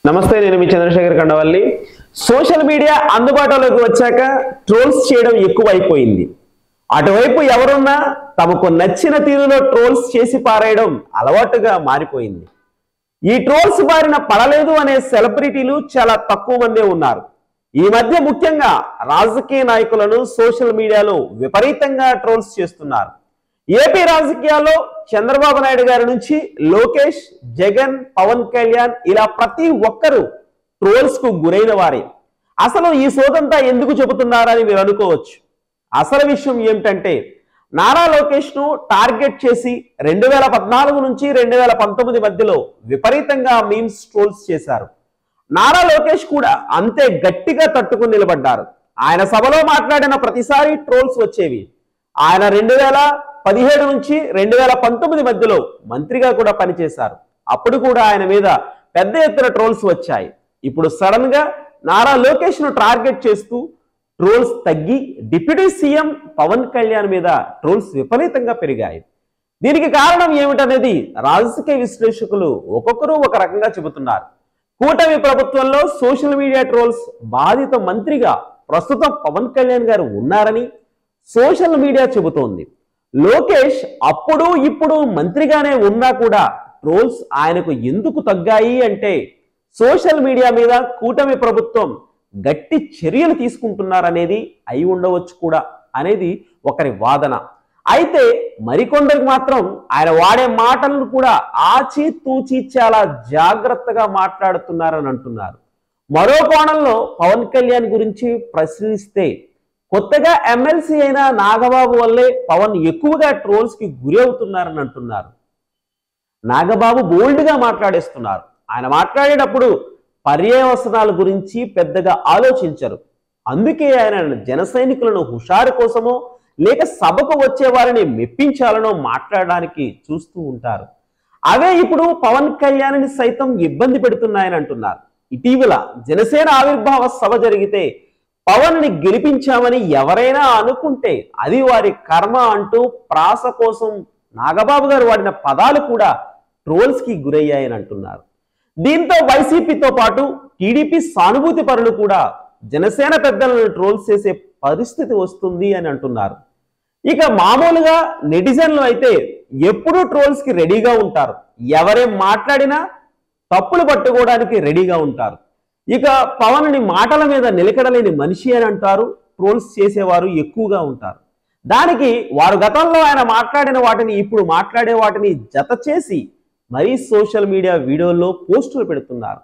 నమస్తే, నేను మీ Chandrasekhar Kandavalli. Social media అందుబాటులోకి వచ్చాక ట్రోల్స్ చేయడం ఎక్కువైపోయింది. అటువైపు ఎవరున్నా తమకు నచ్చిన తీరులో ట్రోల్స్ చేసి పారేయడం అలవాటుగా మారిపోయింది. ఈ ట్రోల్స్ బారిన పడలేదు అనే సెలబ్రిటీలు చాలా తక్కువ మందే ఉన్నారు. ఈ మధ్య ముఖ్యంగా రాజకీయ నాయకులను సోషల్ మీడియాలో విపరీతంగా ట్రోల్స్ చేస్తున్నారు. ఏపీ రాజకీయాల్లో చంద్రబాబు నాయుడు గారి నుంచి లోకేష్, జగన్, పవన్ కళ్యాణ్ ఇలా ప్రతి ఒక్కరూ ట్రోల్స్ కు గురైన వారే. అసలు ఈ సోదంతా ఎందుకు చెబుతున్నారని మీరు అనుకోవచ్చు. అసలు విషయం ఏమిటంటే, నారా లోకేష్ ను టార్గెట్ చేసి 2014 నుంచి 2019 మధ్యలో విపరీతంగా మీమ్స్ ట్రోల్స్ చేశారు. నారా లోకేష్ కూడా అంతే గట్టిగా తట్టుకుని నిలబడ్డారు. ఆయన సభలో మాట్లాడిన ప్రతిసారి ట్రోల్స్ వచ్చేవి. ఆయన 2017 నుంచి 2019 మధ్యలో మంత్రిగా కూడా పనిచేశారు. అప్పుడు కూడా ఆయన మీద పెద్ద ఎత్తున ట్రోల్స్ వచ్చాయి. ఇప్పుడు సడన్ గా నారా లోకేష్ ను టార్గెట్ చేస్తూ ట్రోల్స్ తగ్గి డిప్యూటీ సీఎం పవన్ కళ్యాణ్ మీద ట్రోల్స్ విపరీతంగా పెరిగాయి. దీనికి కారణం ఏమిటనేది రాజకీయ విశ్లేషకులు ఒక్కొక్కరు ఒక రకంగా చెబుతున్నారు. కూటమి ప్రభుత్వంలో సోషల్ మీడియా ట్రోల్స్ బాధిత మంత్రిగా ప్రస్తుతం పవన్ కళ్యాణ్ గారు ఉన్నారని సోషల్ మీడియా చెబుతోంది. లోకేష్ అప్పుడు ఇప్పుడు మంత్రిగానే ఉన్నా కూడా ట్రోల్స్ ఆయనకు ఎందుకు తగ్గాయి అంటే, సోషల్ మీడియా మీద కూటమి ప్రభుత్వం గట్టి చర్యలు తీసుకుంటున్నారనేది అయి ఉండవచ్చు కూడా అనేది ఒకరి వాదన. అయితే మరికొందరికి మాత్రం ఆయన వాడే మాటలను కూడా ఆచి తూచి చాలా జాగ్రత్తగా మాట్లాడుతున్నారని అంటున్నారు. మరో కోణంలో పవన్ కళ్యాణ్ గురించి ప్రశ్నిస్తే, కొత్తగా ఎమ్మెల్సీ అయిన నాగబాబు వల్లే పవన్ ఎక్కువగా ట్రోల్స్ కి గురి అవుతున్నారని అంటున్నారు. నాగబాబు బోల్డ్ గా మాట్లాడేస్తున్నారు. ఆయన మాట్లాడేటప్పుడు పర్యవసనాల గురించి పెద్దగా ఆలోచించరు. అందుకే ఆయన జన సైనికులను హుషారు కోసమో లేక సభకు వచ్చే వారిని మెప్పించాలనో మాట్లాడడానికి చూస్తూ ఉంటారు. అవే ఇప్పుడు పవన్ కళ్యాణ్ని సైతం ఇబ్బంది పెడుతున్నాయని అంటున్నారు. ఇటీవల జనసేన ఆవిర్భావ సభ జరిగితే పవన్ ని గెలిపించామని ఎవరైనా అనుకుంటే అది వారి కర్మ అంటూ ప్రాస కోసం నాగబాబు గారు వాడిన పదాలు కూడా ట్రోల్స్ కి గురయ్యాయని అంటున్నారు. దీంతో వైసీపీతో పాటు టీడీపీ సానుభూతి పరులు కూడా జనసేన పెద్దలను ట్రోల్స్ చేసే పరిస్థితి వస్తుంది అని అంటున్నారు. ఇక మామూలుగా నెటిజన్లు అయితే ఎప్పుడూ ట్రోల్స్ కి రెడీగా ఉంటారు. ఎవరేం మాట్లాడినా తప్పులు పట్టుకోవడానికి రెడీగా ఉంటారు. ఇక పవన్ ని మాటల మీద నిలకడలేని మనిషి అని అంటారు. ట్రోల్స్ చేసేవారు ఎక్కువగా ఉంటారు. దానికి వారు గతంలో ఆయన మాట్లాడిన వాటిని ఇప్పుడు మాట్లాడే వాటిని జత చేసి మరీ సోషల్ మీడియా వీడియోల్లో పోస్టులు పెడుతున్నారు.